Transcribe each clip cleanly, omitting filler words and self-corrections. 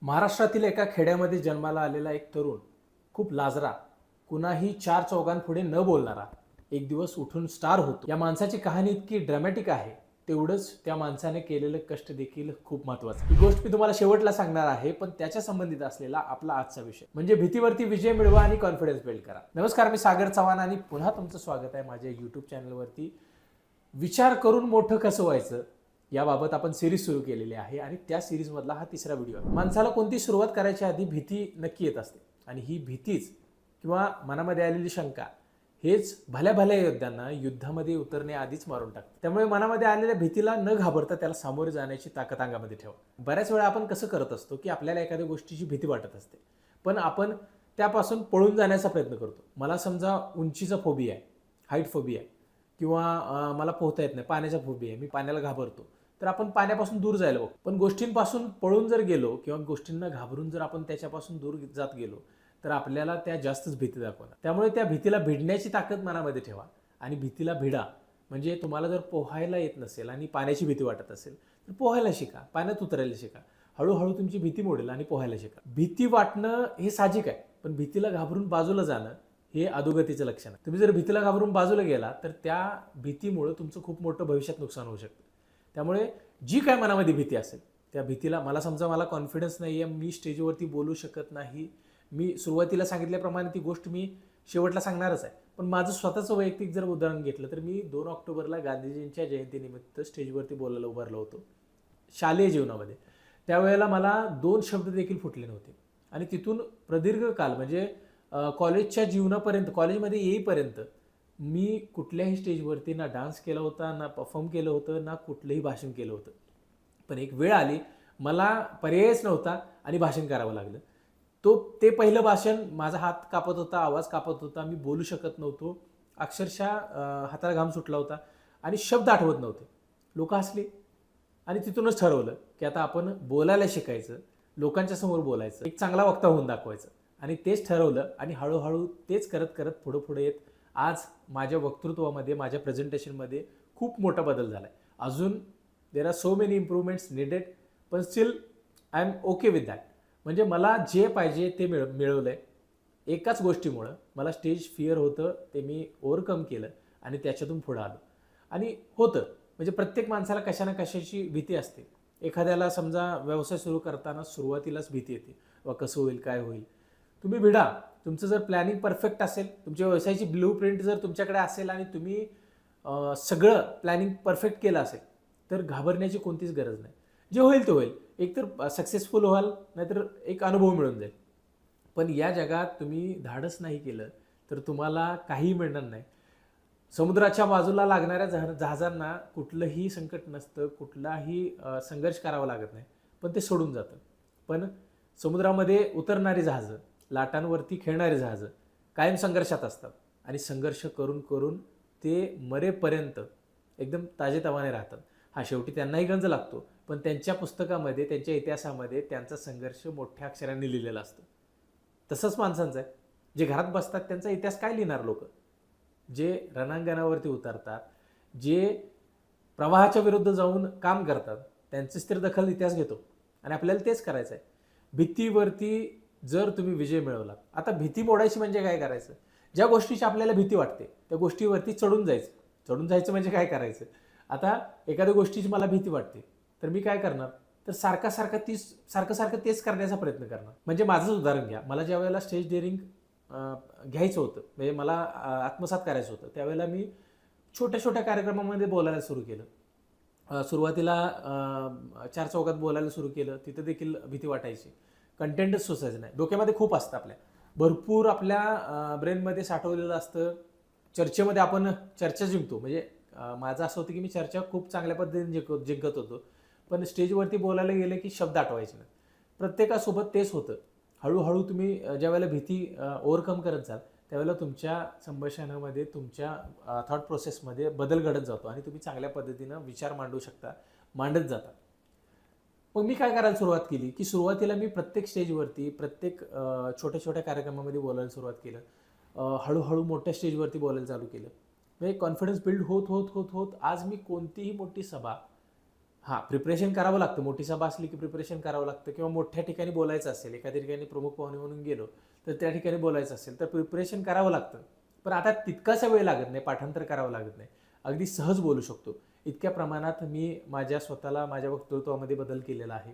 महाराष्ट्रातील एका खेड्यामध्ये जन्माला आलेला एक तरुण, खूप लाजरा, कुणाही चार चौघांपुढे न बोलणारा, एक दिवस उठून स्टार होतो. या माणसाची कहाणी इतकी ड्रॅमॅटिक आहे, तेवढंच त्या माणसाने केलेलं कष्ट देखील खूप महत्त्वाचं. ही गोष्ट मी तुम्हाला शेवटला सांगणार आहे, पण त्याच्या संबंधित असलेला आपला आजचा विषय म्हणजे भीतीवरती विजय मिळवा आणि कॉन्फिडन्स बिल्ड करा. नमस्कार, मी सागर चव्हाण आणि पुन्हा तुमचं स्वागत आहे माझ्या यूट्यूब चॅनलवरती. विचार करून मोठं कसं व्हायचं याबाबत आपण सिरीज सुरू केलेली आहे आणि त्या सिरीजमधला हा तिसरा व्हिडिओ आहे. माणसाला कोणती सुरुवात करायच्या आधी भीती नक्की येत असते आणि ही भीतीच किंवा मनामध्ये आलेली शंका हेच भल्या भल्या योद्ध्यांना युद्धामध्ये उतरण्याआधीच मारून टाकतं. त्यामुळे मनामध्ये आलेल्या भीतीला न घाबरता त्याला सामोरे जाण्याची ताकद अंगामध्ये ठेवा. बऱ्याच वेळा आपण कसं करत असतो की आपल्याला एखाद्या गोष्टीची भीती वाटत असते, पण आपण त्यापासून पळून जाण्याचा प्रयत्न करतो. मला समजा उंचीचा फोबिया आहे, हाईट फोबिया आहे, किंवा मला पोहता येत नाही, पाण्याचा फोबिया आहे, मी पाण्याला घाबरतो, तर आपण पाण्यापासून दूर जायला बघतो. पण गोष्टींपासून पळून जर गेलो किंवा गोष्टींना घाबरून जर आपण त्याच्यापासून दूर जात गेलो तर आपल्याला त्या जास्तच भीती दाखवणार. त्यामुळे त्या भीतीला भिडण्याची ताकद मनामध्ये ठेवा आणि भीतीला भिडा. म्हणजे तुम्हाला जर पोहायला येत नसेल आणि पाण्याची भीती वाटत असेल तर पोहायला शिका, पाण्यात उतरायला शिका. हळूहळू तुमची भीती मोडेल आणि पोहायला शिका. भीती वाटणं हे साहजिक आहे, पण भीतीला घाबरून बाजूला जाणं हे अधोगतीचं लक्षण आहे. तुम्ही जर भीतीला घाबरून बाजूला गेला तर त्या भीतीमुळे तुमचं खूप मोठं भविष्यात नुकसान होऊ शकतं. त्यामुळे जी काय मनामध्ये भीती असेल त्या भीतीला, मला समजा मला कॉन्फिडन्स नाही आहे, मी स्टेजवरती बोलू शकत नाही, मी सुरुवातीला सांगितल्याप्रमाणे ती गोष्ट मी शेवटला सांगणारच आहे, पण माझं स्वतःचं वैयक्तिक जर उदाहरण घेतलं तर मी 2 ऑक्टोबरला गांधीजींच्या जयंतीनिमित्त स्टेजवरती बोलायला उभारलो होतो शालेय जीवनामध्ये. त्यावेळेला मला 2 शब्द देखील फुटले नव्हते आणि तिथून प्रदीर्घ काल म्हणजे कॉलेजच्या जीवनापर्यंत, कॉलेजमध्ये येईपर्यंत मी कुठल्याही स्टेजवरती ना डान्स केला होता, ना परफॉर्म केलं होतं, ना कुठलंही भाषण केलं होतं. पण एक वेळ आली, मला पर्यायच नव्हता आणि भाषण करावं लागलं. ते पहिलं भाषण, माझा हात कापत होता, आवाज कापत होता, मी बोलू शकत नव्हतो, अक्षरशः हाताला घाम सुटला होता आणि शब्द आठवत नव्हते. लोक हसले आणि तिथूनच ठरवलं की आता आपण बोलायला शिकायचं, लोकांच्या समोर बोलायचं, एक चांगला वक्ता होऊन दाखवायचं. आणि तेच ठरवलं आणि हळूहळू तेच करत करत पुढे येत आज माझ्या वक्तृत्वामध्ये, माझ्या प्रेझेंटेशनमध्ये खूप मोठा बदल झाला आहे. अजून there are so many improvements needed, पण still I am okay with that. म्हणजे मला जे पाहिजे ते मिळवलं आहे. एकाच गोष्टीमुळं मला स्टेज फिअर होतं, ते मी ओव्हरकम केलं आणि त्याच्यातून पुढं आलो. आणि होतं म्हणजे प्रत्येक माणसाला कशा ना कशाची भीती असते. एखाद्याला समजा व्यवसाय सुरू करताना सुरुवातीलाच भीती येते, व कसं होईल, काय होईल. तुम्ही भिडा. तुमचं जर प्लॅनिंग परफेक्ट असेल, तुमच्या व्यवसायाची ब्लू प्रिंट जर तुमच्याकडे असेल आणि तुम्ही सगळं प्लॅनिंग परफेक्ट केलं असेल तर घाबरण्याची कोणतीच गरज नाही. जे होईल ते होईल. एकतर सक्सेसफुल व्हाल, नाहीतर एक अनुभव मिळून जाईल. पण या जगात तुम्ही धाडस नाही केलं तर तुम्हाला काही मिळणार नाही. समुद्राच्या बाजूला लागणाऱ्या जहाजांना कुठलंही संकट नसतं, कुठलाही संघर्ष करावा लागत नाही, पण ते सोडून जातं. पण समुद्रामध्ये उतरणारी जहाजं, लाटांवरती खेळणारी जहाजं कायम संघर्षात असतात आणि संघर्ष करून करून ते मरेपर्यंत एकदम ताजेतवाने राहतात. हा, शेवटी त्यांनाही गंज लागतो, पण त्यांच्या पुस्तकामध्ये, त्यांच्या इतिहासामध्ये त्यांचा संघर्ष मोठ्या अक्षरांनी लिहिलेला असतो. तसंच माणसांचं आहे. जे घरात बसतात त्यांचा इतिहास काय लिहिणार लोक? जे रणांगणावरती उतरतात, जे प्रवाहाच्या विरुद्ध जाऊन काम करतात, त्यांची स्थिर दखल इतिहास घेतो आणि आपल्याला तेच करायचं आहे. भीतीवरती जर तुम्ही विजय मिळवलात, आता भीती मोडायची म्हणजे काय करायचं? ज्या गोष्टीची आपल्याला भीती वाटते त्या गोष्टीवरती चढून जायचं. चढून जायचं म्हणजे काय करायचं? आता एखाद्या गोष्टीची मला भीती वाटते तर मी काय करणार? तर सारखं तेच करण्याचा प्रयत्न करणार. म्हणजे माझंच उदाहरण घ्या. मला ज्या वेळेला स्टेज डेअरिंग घ्यायचं होतं, म्हणजे मला आत्मसात करायचं होतं, त्यावेळेला मी छोट्या छोट्या कार्यक्रमामध्ये बोलायला सुरू केलं. सुरुवातीला 4 चौकात बोलायला सुरू केलं, तिथं देखील भीती वाटायची. कंटेंटच सुचायचं नाही. डोक्यामध्ये खूप असतं, आपल्या भरपूर आपल्या ब्रेनमध्ये साठवलेलं असतं. चर्चेमध्ये आपण चर्चा जिंकतो. म्हणजे माझं असं होतं की मी चर्चा खूप चांगल्या पद्धतीने जिंकत होतो, पण स्टेजवरती बोलायला गेलं की शब्द आठवायचे नाही. प्रत्येकासोबत तेच होतं. हळूहळू तुम्ही ज्यावेळेला भीती ओव्हरकम करत जाल त्यावेळेला तुमच्या संभाषणामध्ये, तुमच्या थॉट प्रोसेसमध्ये बदल घडत जातो आणि तुम्ही चांगल्या पद्धतीनं विचार मांडू शकता, मांडत जाता. मग मी काय करायला सुरुवात केली की सुरुवातीला मी प्रत्येक स्टेजवरती, प्रत्येक छोट्या छोट्या कार्यक्रमामध्ये बोलायला सुरुवात केलं. हळूहळू मोठ्या स्टेजवरती बोलायला चालू केलं. म्हणजे कॉन्फिडन्स बिल्ड होत होत होत होत आज मी कोणतीही मोठी सभा हां, प्रिपरेशन करावं लागतं. मोठी सभा असली की प्रिपरेशन करावं लागतं किंवा मोठ्या ठिकाणी बोलायचं असेल, एखाद्या ठिकाणी प्रमुख पाहुणे म्हणून गेलो, तर त्या ठिकाणी बोलायचं असेल, तर प्रिपरेशन करावं लागतं. पण आता तितकासा वेळ लागत नाही, पाठांतर करावं लागत नाही. अगदी सहज बोलू शकतो. इतक्या प्रमाणात मी माझ्या स्वतःला माझ्या वक्तृत्वामध्ये बदल केलेला आहे.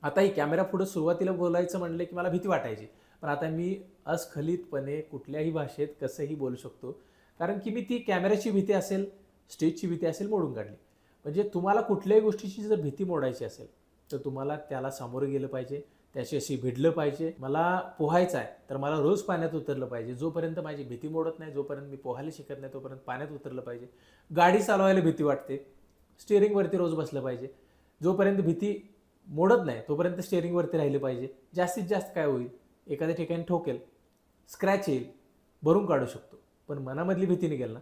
आताही कॅमेरापुढं सुरुवातीला बोलायचं म्हणलं की मला भीती वाटायची. पण आता मी अस्खलितपणे कुठल्याही भाषेत कसंही बोलू शकतो. कारण की मी ती कॅमेऱ्याची भीती असेल, स्टेजची भीती असेल मोडून काढली. म्हणजे तुम्हाला कुठल्याही गोष्टीची जर भीती मोडायची असेल, तर तुम्हाला त्याला सामोरं गेलं पाहिजे, त्याच्याशी भिडलं पाहिजे. मला पोहायचं आहे, तर मला रोज पाण्यात उतरलं पाहिजे. जोपर्यंत माझी भीती मोडत नाही, जोपर्यंत मी पोहायला शिकत नाही, तोपर्यंत पाण्यात उतरलं पाहिजे. गाडी चालवायला भीती वाटते, स्टिअरिंगवरती रोज बसलं पाहिजे. जोपर्यंत भीती मोडत नाही, तोपर्यंत स्टिअरिंगवरती राहिलं पाहिजे. जास्तीत जास्त काय होईल, एखाद्या ठिकाणी ठोकेल, स्क्रॅच येईल, भरून काढू शकतो. पण मनामधली भीती निघेल ना.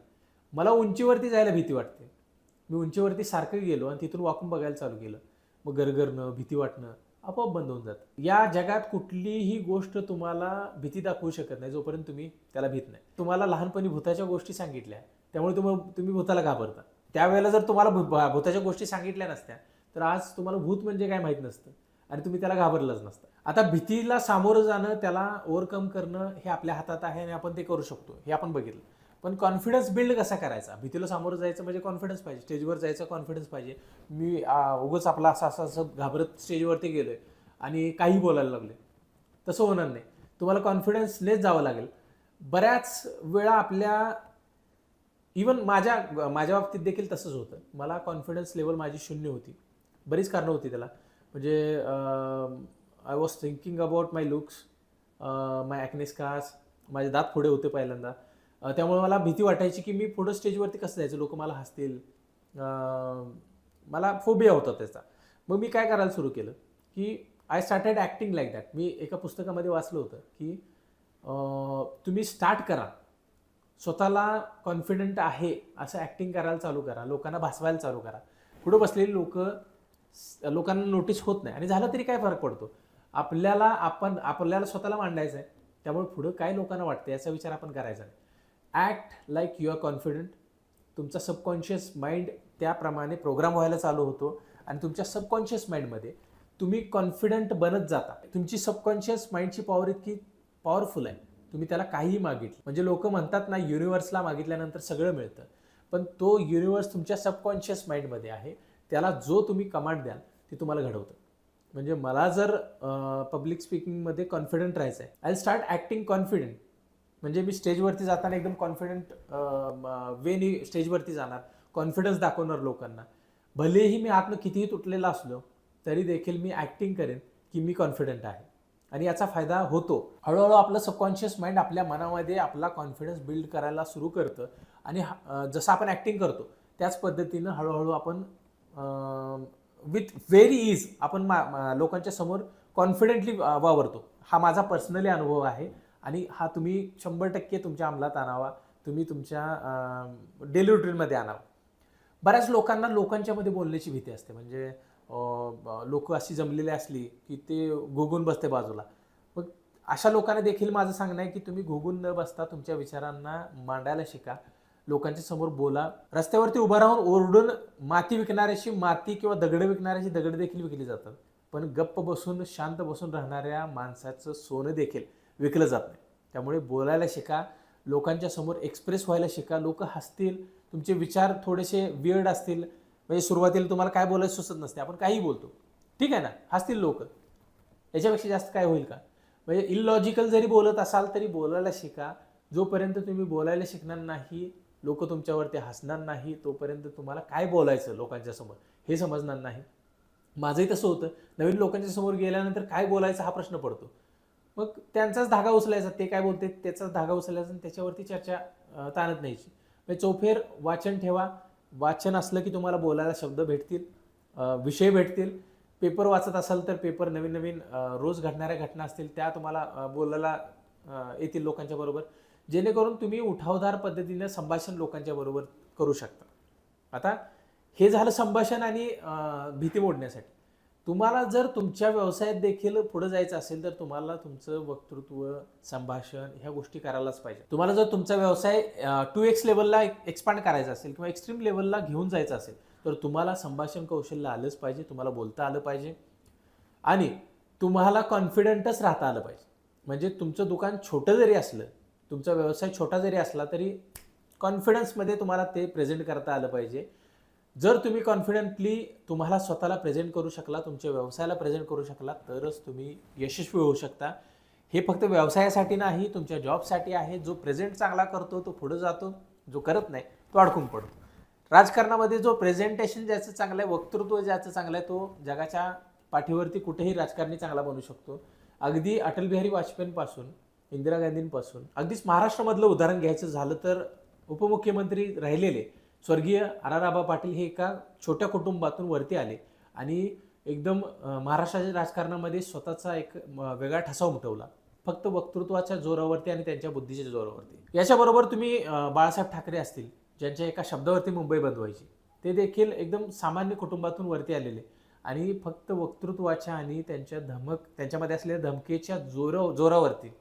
मला उंचीवरती जायला भीती वाटते. मी उंचीवरती सारखं गेलो आणि तिथून वाकून बघायला चालू केलं. मग गरगरणं, भीती वाटणं आपोआप बंद होऊन जातं. या जगात कुठलीही गोष्ट तुम्हाला भीती दाखवू शकत नाही, जोपर्यंत तुम्ही त्याला भीत नाही. तुम्हाला लहानपणी भूताच्या गोष्टी सांगितल्या, त्यामुळे तुम्ही भूताला घाबरता. त्यावेळेला जर तुम्हाला भूताच्या गोष्टी सांगितल्या नसत्या, तर आज तुम्हाला भूत म्हणजे काय माहीत नसतं आणि तुम्ही त्याला घाबरलंच नसतं. आता भीतीला सामोरं जाणं, त्याला ओव्हरकम करणं हे आपल्या हातात आहे आणि आपण ते करू शकतो, हे आपण बघितलं. पण कॉन्फिडन्स बिल्ड कसा करायचा? भीतीला सामोरं जायचं म्हणजे कॉन्फिडन्स पाहिजे, स्टेजवर जायचं कॉन्फिडन्स पाहिजे. मी उगाच आपला असं घाबरत स्टेजवरती गेलोय आणि काही बोलायला लागले, तसं होणार नाही. तुम्हाला कॉन्फिडन्सनेच जावं लागेल. बऱ्याच वेळा आपल्या इवन माझ्या बाबतीत देखील तसंच होतं. मला कॉन्फिडन्स लेवल माझी 0 होती. बरीच कारणं होती त्याला. म्हणजे I was thinking about my looks, my acne scars. माझे दात पुढे होते पहिल्यांदा. त्यामुळे मला भीती वाटायची की मी पुढं स्टेजवरती कसं जायचं, लोक मला हसतील. मला फोबिया होता त्याचा. मग मी काय करायला सुरू केलं की I started acting like that. मी एका पुस्तकामध्ये वाचलं होतं की तुम्ही स्टार्ट करा, स्वतःला कॉन्फिडंट आहे असं ॲक्टिंग करायला चालू करा, लोकांना भासवायला चालू करा. पुढे बसलेली लोकांना नोटीस होत नाही आणि झालं तरी काय फरक पडतो. आपल्याला स्वतःला मांडायचं आहे, त्यामुळे पुढं काय लोकांना वाटतं याचा विचार आपण करायचा नाही. Act like you are confident. तुमचा सबकॉन्शियस माइंड त्याप्रमाणे प्रोग्राम व्हायला चालू होतो आणि तुमच्या सबकॉन्शियस माइंडमध्ये तुम्ही कॉन्फिडंट बनत जाता. तुमची सबकॉन्शियस माइंडची पॉवर इतकी पॉवरफुल आहे, तुम्ही त्याला काहीही मागितलं. म्हणजे लोक म्हणतात ना, युनिव्हर्सला मागितल्यानंतर सगळं मिळतं. पण तो युनिव्हर्स तुमच्या सबकॉन्शियस माइंडमध्ये आहे. त्याला जो तुम्ही कमांड द्याल ते तुम्हाला घडवतं. म्हणजे मला जर पब्लिक स्पीकिंगमध्ये कॉन्फिडंट राहायचं आहे, आय स्टार्ट ॲक्टिंग कॉन्फिडंट. म्हणजे मी स्टेजवरती जाताना एकदम कॉन्फिडंट वेनी स्टेजवरती जाणार, कॉन्फिडन्स दाखवणार लोकांना. भलेही मी आतनं कितीही तुटलेला असलो तरी देखील मी ॲक्टिंग करेन की मी कॉन्फिडंट आहे. आणि याचा फायदा होतो. हळूहळू आपलं सबकॉन्शियस माइंड आपल्या मनामध्ये आपला कॉन्फिडन्स बिल्ड करायला सुरू करतं आणि जसं आपण ॲक्टिंग करतो त्याच पद्धतीनं हळूहळू आपण विथ व्हेरी इज आपण लोकांच्या समोर कॉन्फिडेंटली वावरतो. हा माझा पर्सनली अनुभव आहे आणि हा तुम्ही 100% तुमच्या अंमलात आणावा, तुम्ही तुमच्या डेली रुटीनमध्ये आणावा. बऱ्याच लोकांना लोकांच्यामध्ये बोलण्याची भीती असते. म्हणजे लोक अशी जमलेली असली की ते घुगून बसते बाजूला. मग अशा लोकांना देखील माझं सांगणं आहे की तुम्ही घुगून न बसता तुमच्या विचारांना मांडायला शिका, लोकांच्या समोर बोला. रस्त्यावरती उभं राहून ओरडून माती विकणाऱ्याची माती किंवा दगड विकणाऱ्याची दगड देखील विकली जातात. पण गप्प बसून शांत बसून राहणाऱ्या माणसाचं सोनं देखील विकलं जात नाही. त्यामुळे बोलायला शिका, लोकांच्या समोर एक्सप्रेस व्हायला शिका. लोक हसतील, तुमचे विचार थोडेसे वियर्ड असतील, म्हणजे सुरुवातीला तुम्हाला काय बोलायचं सुचत नसते, आपण काही बोलतो, ठीक आहे ना, हसतील लोक. याच्यापेक्षा जास्त काय होईल का? म्हणजे इलॉजिकल जरी बोलत असाल तरी बोलायला शिका. जोपर्यंत तुम्ही बोलायला शिकणार नाही, लोक तुमच्यावरती हसणार नाही, तोपर्यंत तुम्हाला काय बोलायचं लोकांच्या समोर हे समजणार नाही. माझंही तसं होतं. नवीन लोकांच्या समोर गेल्यानंतर काय बोलायचं हा प्रश्न पडतो. मग त्यांचाच धागा उचलायचा, ते काय बोलते त्याचाच धागा उचलायचा आणि त्याच्यावरती चर्चा ताणत न्यायची. म्हणजे चौफेर वाचन ठेवा. वाचन असलं की तुम्हाला बोलायला शब्द भेटतील, विषय भेटतील. पेपर वाचत असाल तर पेपर नवीन नवीन रोज घडणाऱ्या घटना असतील त्या तुम्हाला बोलायला येतील लोकांच्या बरोबर, जेणेकरून तुम्ही उठावदार पद्धतीने संभाषण लोकांच्या बरोबर करू शकता. आता हे झालं संभाषण आणि भीती मोडण्यासाठी. तुम्हाला जर तुमच्या व्यवसायात देखील पुढे जायचं असेल तर तुम्हाला तुमचं वक्तृत्व, संभाषण ह्या गोष्टी करायलाच पाहिजे. तुम्हाला जर तुमचा व्यवसाय 2x लेवलला एक्सपांड करायचा असेल किंवा एक्स्ट्रीम लेवलला घेऊन जायचा असेल तर तुम्हाला संभाषण कौशल्य आलंच पाहिजे, तुम्हाला बोलता आलं पाहिजे आणि तुम्हाला कॉन्फिडंटच राहता आलं पाहिजे. म्हणजे तुमचं दुकान छोटं जरी असलं, तुमचा व्यवसाय छोटा जरी असला तरी कॉन्फिडन्समध्ये तुम्हाला ते प्रेझेंट करता आलं पाहिजे. जर तुम्ही कॉन्फिडंटली तुम्हाला स्वतःला प्रेझेंट करू शकला, तुमच्या व्यवसायाला प्रेझेंट करू शकला, तरच तुम्ही यशस्वी होऊ शकता. हे फक्त व्यवसायासाठी नाही, तुमच्या जॉबसाठी आहे. जो प्रेझेंट चांगला करतो तो पुढे जातो, जो करत नाही तो अडकून पडतो. राजकारणामध्ये जो प्रेझेंटेशन ज्याचं चांगलं आहे, वक्तृत्व ज्याचं चांगलं आहे, तो जगाच्या पाठीवरती कुठेही राजकारणी चांगला बनू शकतो. अगदी अटल बिहारी वाजपेयींपासून, इंदिरा गांधींपासून, अगदीच महाराष्ट्रामधलं उदाहरण घ्यायचं झालं तर उपमुख्यमंत्री राहिलेले स्वर्गीय आराराबा पाटील हे एका छोट्या कुटुंबातून वरती आले आणि एकदम महाराष्ट्राच्या राजकारणामध्ये स्वतःचा एक वेगळा ठसा उमटवला, फक्त वक्तृत्वाच्या जोरावरती आणि त्यांच्या बुद्धीच्या जोरावरती. याच्याबरोबर तुम्ही बाळासाहेब ठाकरे असतील, ज्यांच्या एका शब्दावरती मुंबई बंद व्हायची, ते देखील एकदम सामान्य कुटुंबातून वरती आलेले आणि फक्त वक्तृत्वाच्या आणि त्यांच्यामध्ये असलेल्या धमकीच्या जोरावरती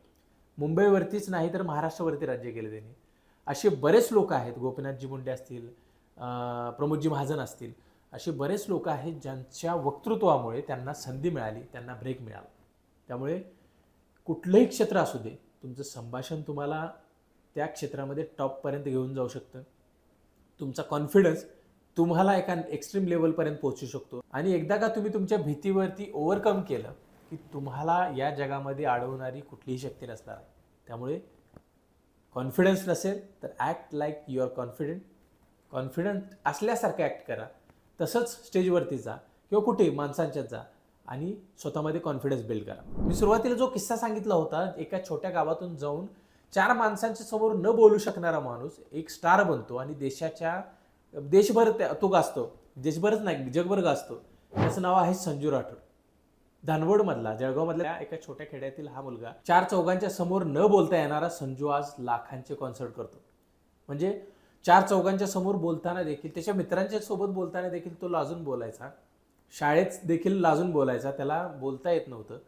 मुंबईवरतीच नाही तर महाराष्ट्रावरती राज्य केले त्यांनी. असे बरेच लोक आहेत, गोपीनाथजी मुंडे असतील, प्रमोदजी महाजन असतील, असे बरेच लोक आहेत ज्यांच्या वक्तृत्वामुळे त्यांना संधी मिळाली, त्यांना ब्रेक मिळाला. त्यामुळे कुठलंही क्षेत्र असू दे, तुमचं संभाषण तुम्हाला त्या क्षेत्रामध्ये टॉपपर्यंत घेऊन जाऊ शकतं. तुमचा कॉन्फिडन्स तुम्हाला एका एक्स्ट्रीम लेवलपर्यंत पोहोचू शकतो आणि एकदा का तुम्ही तुमच्या भीतीवरती ओव्हरकम केलं की तुम्हाला या जगामध्ये अडवणारी कुठलीही शक्ती नसणार आहे. त्यामुळे कॉन्फिडन्स नसेल तर act like you are confident. Confident असल्यासारखं ॲक्ट करा. तसंच स्टेजवरती जा किंवा कुठे माणसांच्यात जा आणि स्वतःमध्ये कॉन्फिडन्स बिल्ड करा. मी सुरुवातीला जो किस्सा सांगितला होता, एका छोट्या गावातून जाऊन 4 माणसांच्या समोर न बोलू शकणारा माणूस एक स्टार बनतो आणि देशभर तो गाजतो. देशभरच नाही, जगभर गाजतो. त्याचं नाव आहे संजू राठोड. धानवडमधला, जळगावमधल्या एका छोट्या खेड्यातील हा मुलगा 4 चौघांच्या समोर न बोलता येणारा संजू आज लाखांचे कॉन्सर्ट करतो. म्हणजे 4 चौघांच्या समोर बोलताना देखील, त्याच्या मित्रांच्या सोबत बोलताना देखील तो लाजून बोलायचा. शाळेत देखील लाजून बोलायचा, त्याला बोलता येत नव्हतं.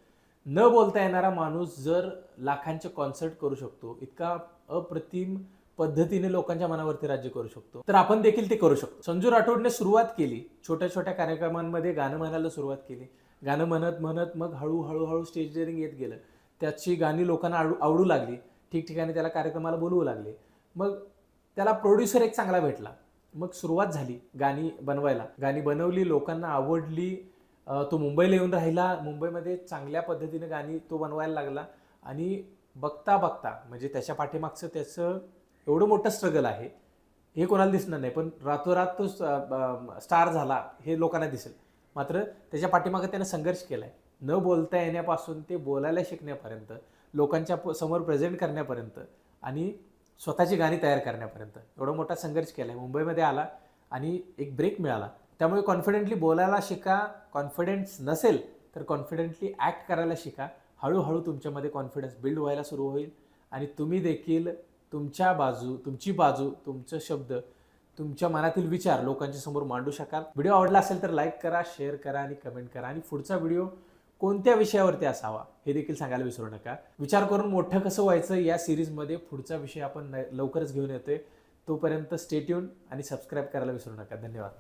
न बोलता येणारा माणूस जर लाखांचे कॉन्सर्ट करू शकतो, इतका अप्रतिम पद्धतीने लोकांच्या मनावरती राज्य करू शकतो, तर आपण देखील ते करू शकतो. संजू राठोडने सुरुवात केली, छोट्या छोट्या कार्यक्रमांमध्ये गाणं म्हणायला सुरुवात केली. गाणं म्हणत म्हणत मग हळूहळू स्टेज डेअरिंग येत गेलं. त्याची गाणी लोकांना आवडू लागली. ठिकठिकाणी त्याला कार्यक्रमाला बोलवू लागले. मग त्याला प्रोड्युसर एक चांगला भेटला. मग सुरुवात झाली गाणी बनवायला. गाणी बनवली, लोकांना आवडली. तो मुंबईला येऊन राहिला. मुंबईमध्ये चांगल्या पद्धतीने गाणी तो बनवायला लागला आणि बघता बघता, म्हणजे त्याच्या पाठीमागचं त्याचं एवढं मोठं स्ट्रगल आहे हे कोणाला दिसणार नाही, पण रातोरात तो स्टार झाला हे लोकांना दिसेल. मात्र त्याच्या पाठीमागे त्याने संघर्ष केलाय. न बोलता येण्यापासून ते बोलायला शिकण्यापर्यंत, लोकांच्या समोर प्रेझेंट करण्यापर्यंत आणि स्वतःची गाणी तयार करण्यापर्यंत एवढा मोठा संघर्ष केलाय. मुंबईमध्ये आला आणि एक ब्रेक मिळाला. त्यामुळे कॉन्फिडेंटली बोलायला शिका. कॉन्फिडन्स नसेल तर कॉन्फिडेंटली ॲक्ट करायला शिका. हळूहळू तुमच्यामध्ये कॉन्फिडन्स बिल्ड व्हायला सुरू होईल आणि तुम्ही देखील तुमची बाजू, तुमचं शब्द, तुमच्या मनातील विचार लोकांच्या समोर मांडू शकाल. व्हिडिओ आवडला असेल तर लाईक करा, शेअर करा आणि कमेंट करा. आणि पुढचा व्हिडिओ कोणत्या विषयावरती असावा हे देखील सांगायला विसरू नका. विचार करून मोठं कसं व्हायचं या सिरीजमध्ये पुढचा विषय आपण लवकरच घेऊन येतोय. तोपर्यंत स्टे ट्यून आणि सबस्क्राईब करायला विसरू नका. धन्यवाद.